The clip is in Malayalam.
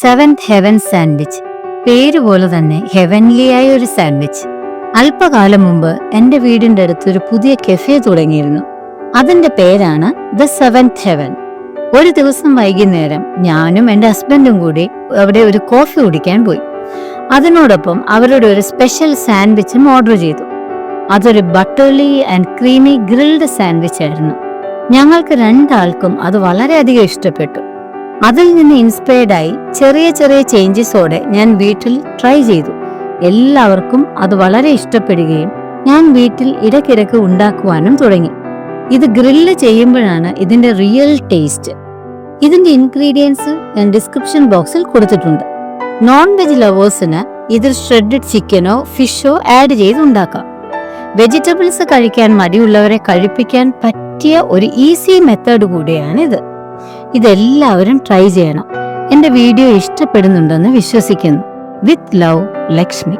Seventh heaven sandwich. പേര് പോലെ തന്നെ ഹെവൻലിയായ ഒരു സാൻഡ്വിച്ച്. അല്പകാലം മുമ്പ് എന്റെ വീടിന്റെ അടുത്ത് ഒരു പുതിയ കെഫെ തുടങ്ങിയിരുന്നു. അതിന്റെ പേരാണ് ദ സെവൻത് ഹെവൻ. ഒരു ദിവസം വൈകുന്നേരം ഞാനും എന്റെ ഹസ്ബൻഡും കൂടി അവിടെ ഒരു കോഫി കുടിക്കാൻ പോയി. അതിനോടൊപ്പം അവരുടെ ഒരു സ്പെഷ്യൽ സാൻഡ്വിച്ചും ഓർഡർ ചെയ്തു. അതൊരു butterly and creamy grilled sandwich ആയിരുന്നു. ഞങ്ങൾക്ക് രണ്ടാൾക്കും അത് വളരെയധികം ഇഷ്ടപ്പെട്ടു. അതിൽ നിന്ന് ഇൻസ്പയർഡായി ചെറിയ ചെറിയ ചേഞ്ചസോടെ ഞാൻ വീട്ടിൽ ട്രൈ ചെയ്തു. എല്ലാവർക്കും അത് വളരെ ഇഷ്ടപ്പെടുകയും ഞാൻ വീട്ടിൽ ഇടയ്ക്കിടയ്ക്ക് ഉണ്ടാക്കുവാനും തുടങ്ങി. ഇത് ഗ്രില്ല് ചെയ്യുമ്പോഴാണ് ഇതിന്റെ റിയൽ ടേസ്റ്റ്. ഇതിന്റെ ഇൻഗ്രീഡിയൻസ് ഞാൻ ഡിസ്ക്രിപ്ഷൻ ബോക്സിൽ കൊടുത്തിട്ടുണ്ട്. നോൺ വെജ് ലവേഴ്സിന് ഇതിൽ ഷ്രെഡഡ് ചിക്കനോ ഫിഷോ ആഡ് ചെയ്ത് ഉണ്ടാക്കാം. വെജിറ്റബിൾസ് കഴിക്കാൻ മടിയുള്ളവരെ കഴിപ്പിക്കാൻ പറ്റിയ ഒരു ഈസി മെത്തേഡ് കൂടിയാണിത്. ഇതെല്ലാവരും ട്രൈ ചെയ്യണം. എന്റെ വീഡിയോ ഇഷ്ടപ്പെടുന്നുണ്ടെന്ന് വിശ്വസിക്കുന്നു. With love, Lakshmi.